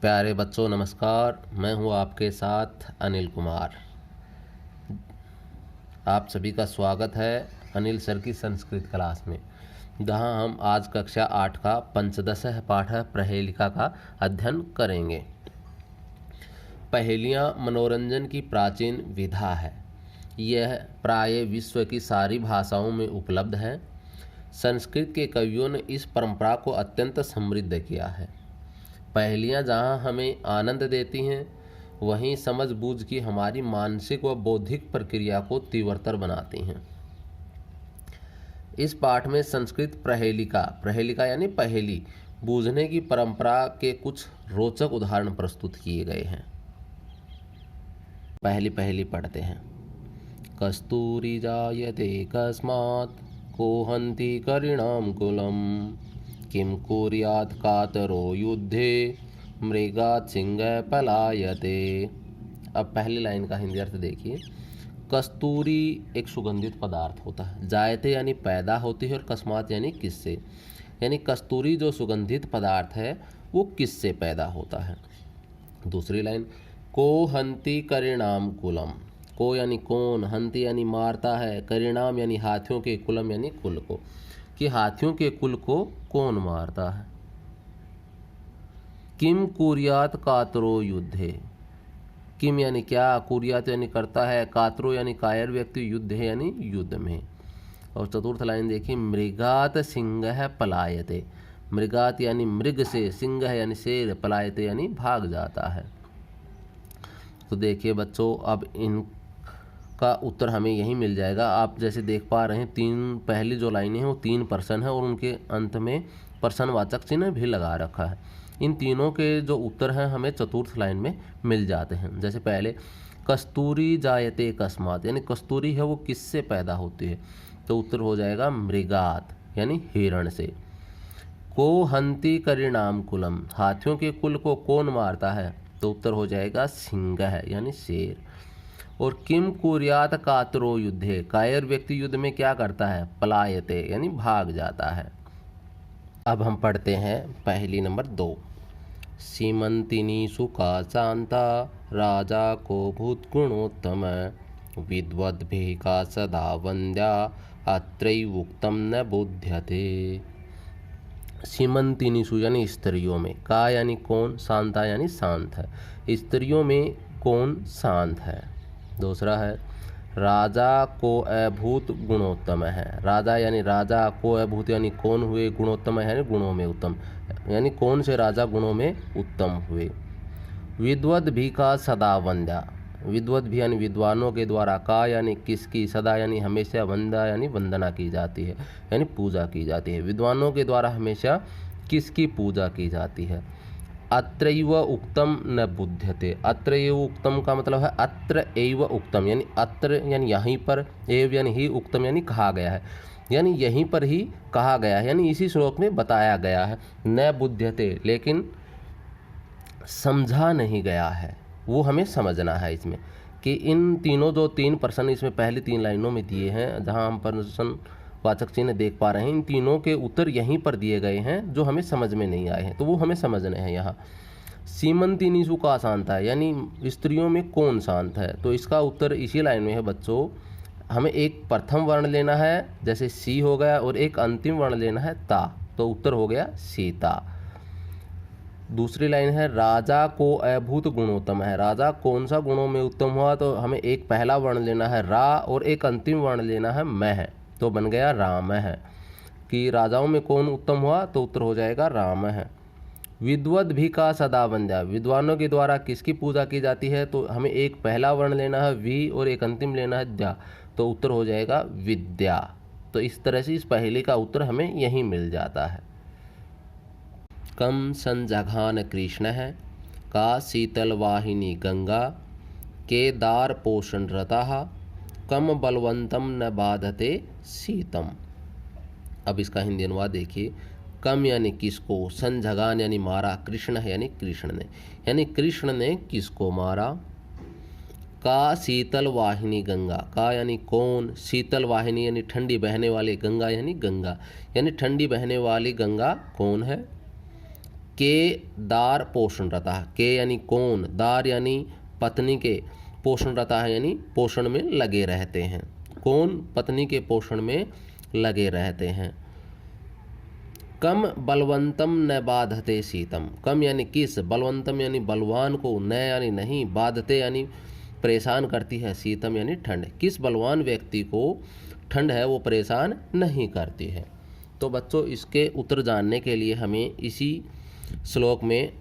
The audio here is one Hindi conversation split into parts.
प्यारे बच्चों नमस्कार। मैं हूं आपके साथ अनिल कुमार। आप सभी का स्वागत है अनिल सर की संस्कृत क्लास में, जहां हम आज कक्षा 8 का पंचदश पाठ प्रहेलिका का अध्ययन करेंगे। पहेलियां मनोरंजन की प्राचीन विधा है। यह प्राय विश्व की सारी भाषाओं में उपलब्ध है। संस्कृत के कवियों ने इस परंपरा को अत्यंत समृद्ध किया है। पहेलियाँ जहाँ हमें आनंद देती हैं, वहीं समझबूझ की हमारी मानसिक व बौद्धिक प्रक्रिया को तीव्रतर बनाती हैं। इस पाठ में संस्कृत प्रहेलिका यानी पहेली बूझने की परंपरा के कुछ रोचक उदाहरण प्रस्तुत किए गए हैं। पहली पहेली पढ़ते हैं। कस्तूरी जायते कस्मात् को हन्ति करिणां कुलम् किं कुर्यात् कातरो युद्धे मृगात् सिंहः पलायते। अब पहली लाइन का हिंदी अर्थ देखिए। कस्तूरी एक सुगंधित पदार्थ होता है। जायते यानी पैदा होती है और कस्मात यानी किससे, यानी कस्तूरी जो सुगंधित पदार्थ है वो किससे पैदा होता है। दूसरी लाइन, को हन्ति करिणाम कुलम। को यानी कौन, हन्ति यानी मारता है, करिणाम यानी हाथियों के, कुलम यानी कुल को, कि हाथियों के कुल को कौन मारता है। किम कुर्यात कातरो युद्धे। किम यानी क्या, कुर्यात यानी करता है, कातरो यानी कायर व्यक्ति, युद्ध है यानी युद्ध में। और चतुर्थ लाइन देखिए। मृगात सिंह पलायते। मृगात यानी मृग से, सिंह यानी शेर, पलायते यानी भाग जाता है। तो देखिए बच्चों, अब इनका उत्तर हमें यही मिल जाएगा। आप जैसे देख पा रहे हैं, तीन पहली जो लाइनें हैं वो 3 प्रश्न है और उनके अंत में प्रश्नवाचक चिन्ह भी लगा रखा है। इन तीनों के जो उत्तर हैं हमें चतुर्थ लाइन में मिल जाते हैं। जैसे पहले, कस्तूरी जायते कस्मात, यानी कस्तूरी है वो किससे पैदा होती है, तो उत्तर हो जाएगा मृगात यानी हिरण से। को हन्ति करिणाम कुलम, हाथियों के कुल को कौन मारता है, तो उत्तर हो जाएगा सिंह है यानी शेर। और किम कुर्यात कातरो युद्धे, कायर व्यक्ति युद्ध में क्या करता है, पलायते यानी भाग जाता है। अब हम पढ़ते हैं पहेली नंबर 2। सीमंतिनी सुका शांता राजा को भूत गुणोत्तम विद्वद्भिः का सदा वन्द्या अत्रैवोक्तं न बुध्यते। सीमंतिनीषु यानी स्त्रियों में, का यानी कौन, शांता यानी शांत है, स्त्रियों में कौन शांत है। दूसरा है, राजा को अभूत गुणोत्तम है। राजा यानी राजा, को अभूत यानी कौन हुए, गुणोत्तम है यानी गुणों में उत्तम, यानी कौन से राजा गुणों में उत्तम हुए। विद्वद् भी का सदा वंद्या, विद्वद् भी यानी विद्वानों के द्वारा, का यानी किसकी, सदा यानी हमेशा, वंदा यानी वंदना की जाती है यानी पूजा की जाती है। विद्वानों के द्वारा हमेशा किसकी पूजा की जाती है। अत्रैव उक्तम न बुध्यते। अत्र एव उक्तम का मतलब है अत्र एव उक्तम, यानी अत्र यानी यहीं पर, एव यानी ही, उक्तम यानी कहा गया है, यानी यहीं पर ही कहा गया है, यानी इसी श्लोक में बताया गया है। न बुध्यते लेकिन समझा नहीं गया है, वो हमें समझना है इसमें, कि इन तीनों जो 3 प्रश्न इसमें पहली 3 लाइनों में दिए हैं, जहां हम प्रश्न वाचक चिन्ह देख पा रहे हैं, इन तीनों के उत्तर यहीं पर दिए गए हैं जो हमें समझ में नहीं आए हैं, तो वो हमें समझने हैं। यहाँ सीमंतिनीषु का शांत है, यानी स्त्रियों में कौन शांत है, तो इसका उत्तर इसी लाइन में है बच्चों। हमें एक प्रथम वर्ण लेना है जैसे सी हो गया, और एक अंतिम वर्ण लेना है ता, तो उत्तर हो गया सीता। दूसरी लाइन है, राजा को अभूत गुणोत्तम है। राजा कौन सा गुणों में उत्तम हुआ, तो हमें एक पहला वर्ण लेना है रा और एक अंतिम वर्ण लेना है मैं है, तो बन गया राम है, कि राजाओं में कौन उत्तम हुआ, तो उत्तर हो जाएगा राम है। विद्वद् भी का सदा वंद्या, विद्वानों के द्वारा किसकी पूजा की जाती है, तो हमें एक पहला वर्ण लेना है वी और एक अंतिम लेना है द्या, तो उत्तर हो जाएगा विद्या। तो इस तरह से इस पहेली का उत्तर हमें यही मिल जाता है। कम संजघान कृष्ण है का शीतल वाहिनी गंगा के दार पोषण रता कम बलवंतम न बाधते शीतम। अब इसका हिंदी अनुवाद देखिए। कम यानी किसको, संजघान यानी मारा, कृष्ण है यानी कृष्ण ने, यानी कृष्ण ने किसको मारा। का शीतल वाहिनी गंगा, का यानी कौन, शीतल वाहिनी यानी ठंडी बहने वाली, गंगा यानी गंगा, यानी ठंडी बहने वाली गंगा कौन है। के दार पोषण रहता है, के यानी कौन, दार यानी पत्नी के, पोषण रहता है यानी पोषण में लगे रहते हैं, कौन पत्नी के पोषण में लगे रहते हैं। कम बलवंतम न बाधते शीतम, कम यानी किस, बलवंतम यानी बलवान को, न यानी नहीं, बाधते यानी परेशान करती है, शीतम यानी ठंड, किस बलवान व्यक्ति को ठंड है वो परेशान नहीं करती है। तो बच्चों इसके उत्तर जानने के लिए हमें इसी श्लोक में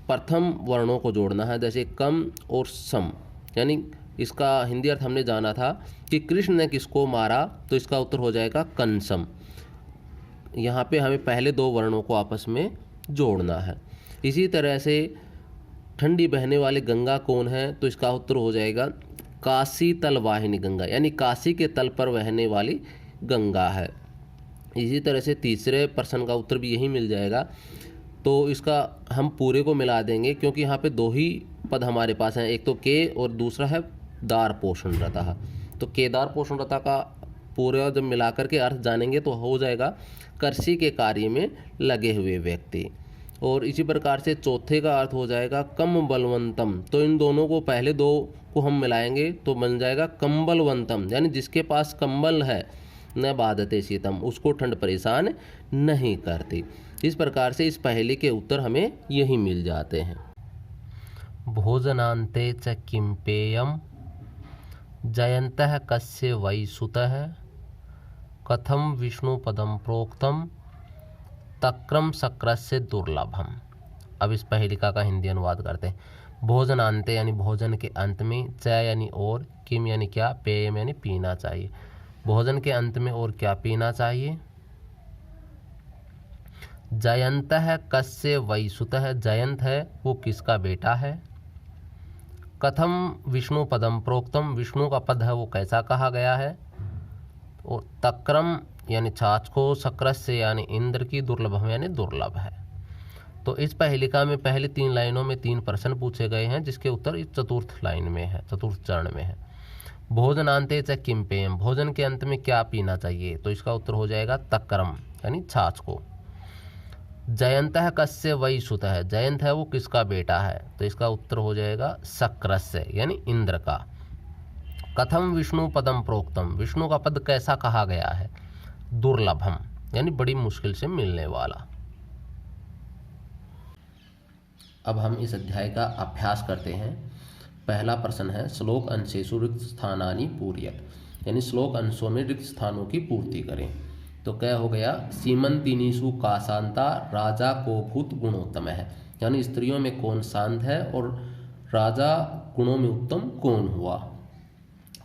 प्रथम वर्णों को जोड़ना है, जैसे कम और सम, यानी इसका हिंदी अर्थ हमने जाना था कि कृष्ण ने किसको मारा, तो इसका उत्तर हो जाएगा कंसम। यहाँ पे हमें पहले दो वर्णों को आपस में जोड़ना है। इसी तरह से ठंडी बहने वाली गंगा कौन है, तो इसका उत्तर हो जाएगा काशी तल वाहिनी गंगा, यानी काशी के तल पर बहने वाली गंगा है। इसी तरह से तीसरे प्रश्न का उत्तर भी यही मिल जाएगा। तो इसका हम पूरे को मिला देंगे क्योंकि यहाँ पे दो ही पद हमारे पास हैं, एक तो के और दूसरा है दार पोषण रता। तो केदार पोषण रता का पूरे जब मिलाकर के अर्थ जानेंगे तो हो जाएगा कृषि के कार्य में लगे हुए व्यक्ति। और इसी प्रकार से चौथे का अर्थ हो जाएगा कम बलवंतम, तो इन दोनों को पहले दो को हम मिलाएंगे तो बन जाएगा कंबलवंतम, यानी जिसके पास कंबल है, न बाधते शीतम, उसको ठंड परेशान नहीं करती। इस प्रकार से इस पहेली के उत्तर हमें यही मिल जाते हैं। भोजनान्ते च किं पेयम जयन्तः कस्य वै सुतः कथम विष्णु पदम प्रोक्तम तक्रम शक्रस्य दुर्लभम। अब इस पहेलिका का हिंदी अनुवाद करते हैं। भोजनान्ते यानी भोजन के अंत में, च यानी और, किम यानी क्या, पेयम यानी पीना चाहिए। भोजन के अंत में और क्या पीना चाहिए। जयन्तः कस्य वै सुतः, जयंत है वो किसका बेटा है। कथम विष्णु पदम प्रोक्तम, विष्णु का पद है वो कैसा कहा गया है। और तक्रम यानी छाछ को, शक्रस्य यानी इंद्र की, दुर्लभम यानी दुर्लभ है। तो इस पहेलिका में पहले 3 लाइनों में 3 प्रश्न पूछे गए हैं जिसके उत्तर इस चतुर्थ लाइन में है, चतुर्थ चरण में है। भोजनान्ते च किं पेयम, भोजन के अंत में क्या पीना चाहिए, तो इसका उत्तर हो जाएगा तक्रम यानी छाछ को। जयन्तः कस्य वै सुतः, जयंत है वो किसका बेटा है, तो इसका उत्तर हो जाएगा शक्रस्य यानी इंद्र का। कथम विष्णु पदम प्रोक्तम, विष्णु का पद कैसा कहा गया है। दुर्लभम यानी बड़ी मुश्किल से मिलने वाला। अब हम इस अध्याय का अभ्यास करते हैं। पहला प्रश्न है श्लोक अंशेषु रिक्त स्थानानि पूर्यत, यानी श्लोक अंशों में रिक्त स्थानों की पूर्ति करें। तो क्या हो गया, सीमंतिनीषु का शांता राजा को भूत गुणोत्तम है, यानी स्त्रियों में कौन शांत है और राजा गुणों में उत्तम कौन हुआ।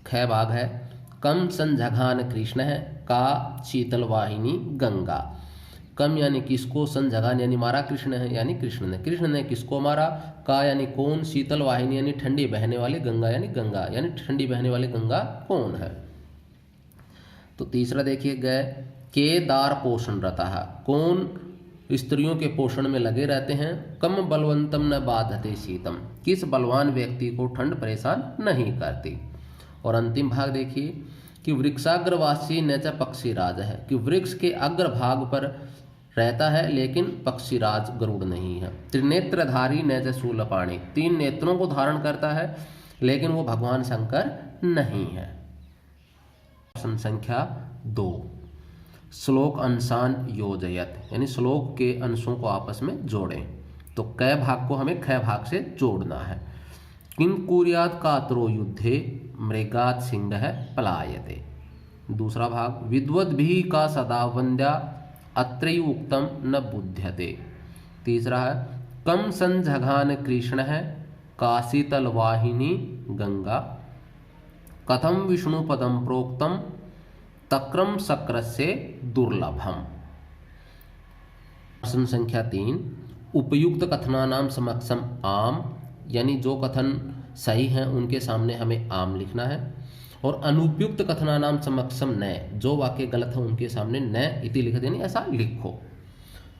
ख भाग है कम संझघान कृष्ण है का शीतल वाहिनी गंगा। कम यानी किसको, संझघान यानी मारा कृष्ण है यानी कृष्ण ने किसको मारा। का यानी कौन, शीतल वाहिनी यानी ठंडी बहने वाली गंगा, यानी ठंडी बहने वाली गंगा कौन है। तो तीसरा देखिए गए केदार पोषण रहता है, कौन स्त्रियों के पोषण में लगे रहते हैं। कम बलवंतम न बाधते शीतम, किस बलवान व्यक्ति को ठंड परेशान नहीं करती। और अंतिम भाग देखिए कि वृक्षाग्रवासी न च पक्षीराज है, कि वृक्ष के अग्र भाग पर रहता है लेकिन पक्षीराज गरुड़ नहीं है। त्रिनेत्रधारी न च शूलपाणि, 3 नेत्रों को धारण करता है लेकिन वो भगवान शंकर नहीं है। प्रश्न संख्या 2 श्लोक अंशान योजयत, यानी श्लोक के अंशों को आपस में जोड़ें। तो क भाग को हमें ख भाग से जोड़ना है। किं कुर्यात् कातरो युद्धे मृगात् सिंह पलायते। दूसरा भाग विद्वद्भिः का सदा वन्द्या अत्रैव उक्तम न बुध्यते। तीसरा है कम संझघान कृष्ण है काशीतल वाहिनी गंगा। कथम विष्णु पदम प्रोक्तम तक्रम शक्रस्य दुर्लभम। प्रश्न संख्या 3 उपयुक्त कथनानाम समक्षम आम, यानी जो कथन सही हैं उनके सामने हमें आम लिखना है। और अनुपयुक्त कथनानाम समक्षम न, जो वाक्य गलत है उनके सामने न इति लिख देनी, ऐसा लिखो।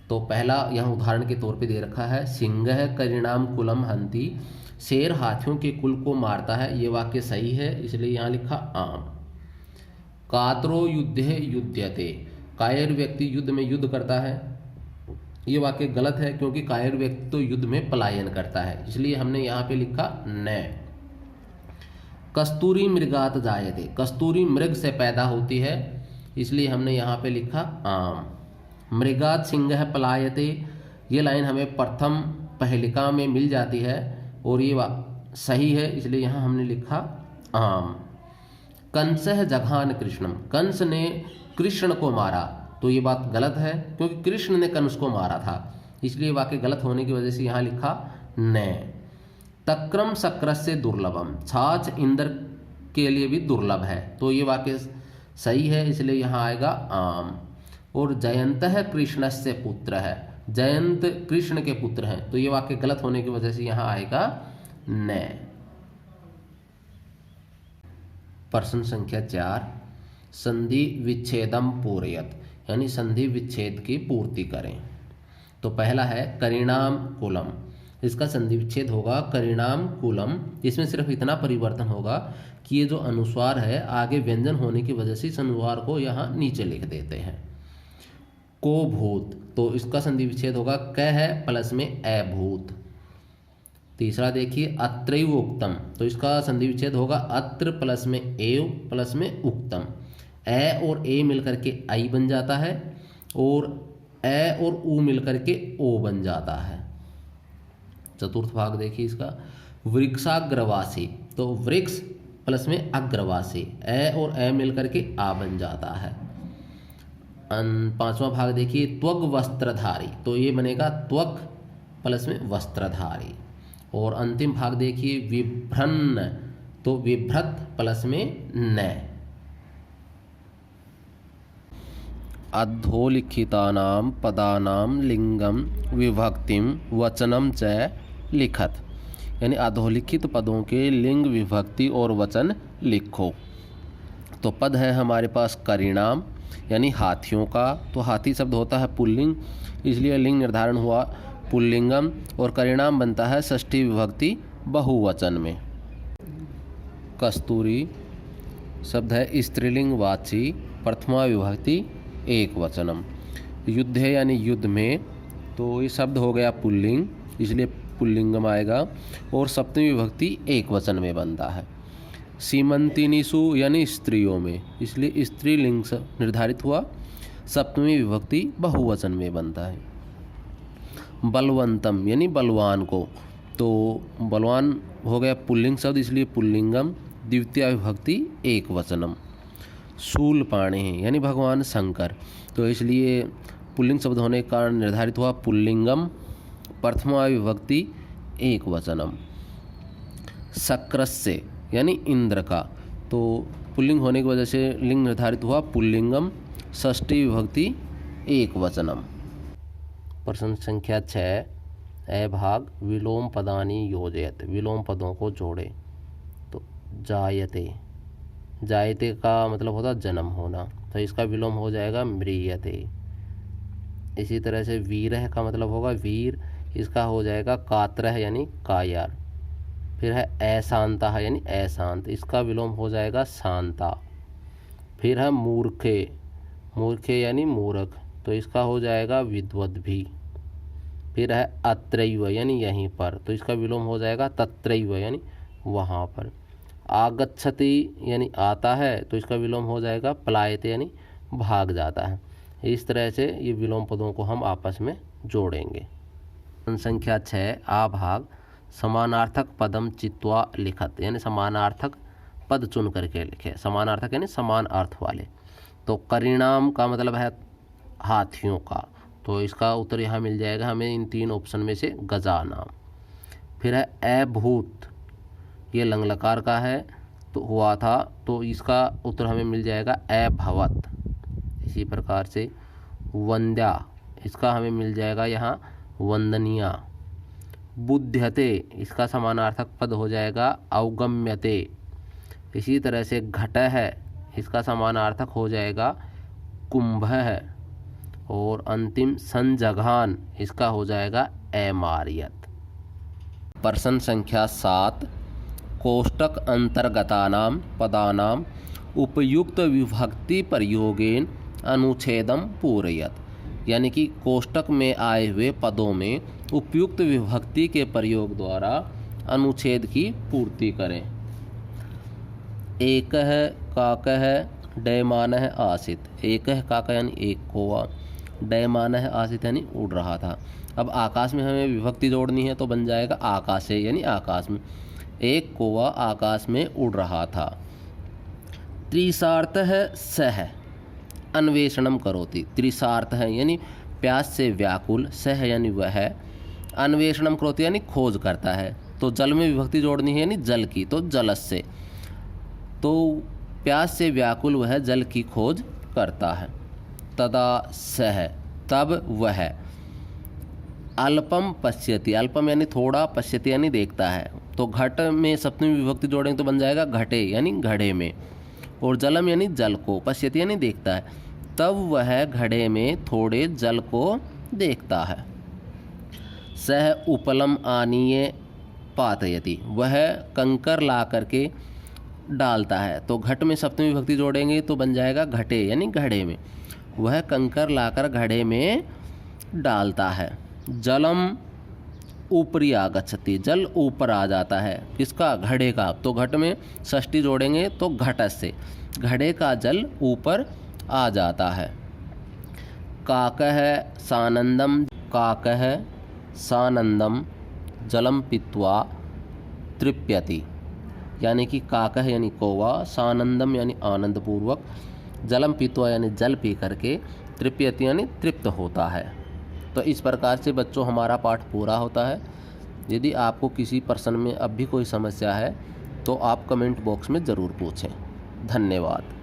तो पहला यहाँ उदाहरण के तौर पे दे रखा है सिंह करिणाम कुलम हंती, शेर हाथियों के कुल को मारता है, ये वाक्य सही है इसलिए यहाँ लिखा आम। कातरो युद्धे युध्यते, कायर व्यक्ति युद्ध में युद्ध करता है, ये वाक्य गलत है क्योंकि कायर व्यक्ति तो युद्ध में पलायन करता है, इसलिए हमने यहाँ पे लिखा न। कस्तूरी मृगात जायते, कस्तूरी मृग से पैदा होती है, इसलिए हमने यहाँ पे लिखा आम। मृगात सिंह पलायते, ये लाइन हमें प्रथम पहलिका में मिल जाती है और ये सही है, इसलिए यहाँ हमने लिखा आम। कंसः जघान कृष्णम, कंस ने कृष्ण को मारा, तो ये बात गलत है क्योंकि कृष्ण ने कंस को मारा था, इसलिए वाक्य गलत होने की वजह से यहाँ लिखा न। तक्रम शक्रस्य दुर्लभम, छाछ इंद्र के लिए भी दुर्लभ है, तो ये वाक्य सही है, इसलिए यहाँ आएगा आम। और जयंतः कृष्णस्य पुत्र है, जयंत कृष्ण के पुत्र हैं, तो ये वाक्य गलत होने की वजह से यहाँ आएगा न। प्रश्न संख्या 4, संधि विच्छेदम पूरयत, यानी संधि विच्छेद की पूर्ति करें। तो पहला है करिणाम कुलम, इसका संधि विच्छेद होगा करिणाम कुलम। इसमें सिर्फ इतना परिवर्तन होगा कि ये जो अनुस्वार है आगे व्यंजन होने की वजह से इस अनुस्वार को यहाँ नीचे लिख देते हैं। को भूत, तो इसका संधि विच्छेद होगा क है प्लस में अभूत। तीसरा देखिए अत्रैव उक्तम, तो इसका संधि विच्छेद होगा अत्र प्लस में एव प्लस में उक्तम। ए और ए मिलकर के आई बन जाता है और ए और ऊ मिलकर के ओ बन जाता है। चतुर्थ भाग देखिए इसका वृक्षाग्रवासी, तो वृक्ष प्लस में अग्रवासी, ए और ए मिलकर के आ बन जाता है। पांचवा भाग देखिए त्वग वस्त्रधारी, तो ये बनेगा त्वक प्लस में वस्त्रधारी। और अंतिम भाग देखिए विभ्रन्न, तो विभ्रत प्लस में न। अधोलिखितानां पदानां लिंगम विभक्तिम वचनम च लिखत, यानी अधोलिखित पदों के लिंग विभक्ति और वचन लिखो। तो पद है हमारे पास करिणाम यानी हाथियों का, तो हाथी शब्द होता है पुल्लिंग, इसलिए लिंग निर्धारण हुआ पुल्लिंगम, और करिणाम बनता है षष्ठी विभक्ति बहुवचन में। कस्तूरी शब्द है स्त्रीलिंग वाची, प्रथमा विभक्ति एक वचनम। युद्ध है यानी युद्ध में, तो ये शब्द हो गया पुल्लिंग, इसलिए पुल्लिंगम आएगा, और सप्तमी विभक्ति एक वचन में बनता है। सीमंतिनीसु यानी स्त्रियों में, इसलिए स्त्रीलिंग निर्धारित हुआ, सप्तमी विभक्ति बहुवचन में बनता है। बलवंतम यानी बलवान को, तो बलवान हो गया पुल्लिंग शब्द, इसलिए पुल्लिंगम, द्वितीय विभक्ति एक वचनम। शूलपाणि यानी भगवान शंकर, तो इसलिए पुल्लिंग शब्द होने के कारण निर्धारित हुआ पुल्लिंगम, प्रथमा विभक्ति एक वचनम। शक्रस्य यानी इंद्र का, तो पुल्लिंग होने की वजह से लिंग निर्धारित हुआ पुल्लिंगम, षष्ठी विभक्ति एक वचनम। प्रश्न संख्या 6, ए भाग विलोम पदानि योजयत, विलोम पदों को जोड़े। तो जायते, जायते का मतलब होता जन्म होना, तो इसका विलोम हो जाएगा म्रियते। इसी तरह से वीरह का मतलब होगा वीर, इसका हो जाएगा कात्रह यानी कायर। फिर है अशांता यानी अशांत, इसका विलोम हो जाएगा शांता। फिर है मूर्खे, मूर्खे यानी मूर्ख, तो इसका हो जाएगा विद्वद भी। फिर है अत्रैव यानी यहीं पर, तो इसका विलोम हो जाएगा तत्रैव यानी वहाँ पर। आगच्छति यानी आता है, तो इसका विलोम हो जाएगा पलायते यानी भाग जाता है। इस तरह से ये विलोम पदों को हम आपस में जोड़ेंगे। संख्या 6, आ भाग समानार्थक पदम चित्वा लिखत, यानी समानार्थक पद चुन करके लिखे। समानार्थक यानी समान अर्थ वाले। तो करिणाम का मतलब है हाथियों का, तो इसका उत्तर यहाँ मिल जाएगा हमें इन तीन ऑप्शन में से गजानाम। फिर है अभूत, ये लंग लकार का है तो हुआ था, तो इसका उत्तर हमें मिल जाएगा अभवत। इसी प्रकार से वंद्या, इसका हमें मिल जाएगा यहाँ वंदनिया। बुध्यते, इसका समानार्थक पद हो जाएगा अवगम्यते। इसी तरह से घट है, इसका समानार्थक हो जाएगा कुंभ है। और अंतिम संजघान, इसका हो जाएगा अमार्यत। प्रश्न संख्या 7, कोष्टक अंतर्गतानां पदानां उपयुक्त विभक्ति प्रयोगेन अनुच्छेदम पूरयत, यानी कि कोष्टक में आए हुए पदों में उपयुक्त विभक्ति के प्रयोग द्वारा अनुच्छेद की पूर्ति करें। एकः काकः डयमानः आसीत्। एकः काकः यानी एक कौवा, डयमानः आसीत् यानी उड़ रहा था। अब आकाश में हमें विभक्ति जोड़नी है तो बन जाएगा आकाशे यानी आकाश में। एक कौवा आकाश में उड़ रहा था। त्रिसार्थः सः अन्वेषणम करोति। त्रिसार्थः यानी प्यास से व्याकुल, सह यानी वह, अन्वेषणम करोति यानी खोज करता है। तो जल में विभक्ति जोड़नी है यानी जल की, तो जलस्य। तो प्यास से व्याकुल वह जल की खोज करता है। तदा सह तब वह, अल्पम पश्यति, अल्पम यानी थोड़ा, पश्यति यानी देखता है। तो घट में सप्तमी विभक्ति जोड़ेंगे तो बन जाएगा घटे यानी घड़े में, और जलम यानी जल को, पश्यति यानी देखता है। तब वह घड़े में थोड़े जल को देखता है। सह उपलम आनीय पातयति, वह कंकर ला करके डालता है। तो घट में सप्तमी विभक्ति जोड़ेंगे तो बन जाएगा घटे यानी घड़े में, वह कंकर लाकर घड़े में डालता है। जलम ऊपरी आगच्छति, जल ऊपर आ जाता है। किसका? घड़े का। तो घट में षष्ठी जोड़ेंगे तो घटस से, घड़े का जल ऊपर आ जाता है। काकः सानंदम, काकः सानंदम जलम पीत्वा तृप्यति, यानी कि काकः यानी कौवा, सानंदम यानी आनंदपूर्वक, जलम पीत्वा यानी जल पी करके, तृप्यति यानी तृप्त होता है। तो इस प्रकार से बच्चों हमारा पाठ पूरा होता है। यदि आपको किसी प्रश्न में अब भी कोई समस्या है तो आप कमेंट बॉक्स में ज़रूर पूछें। धन्यवाद।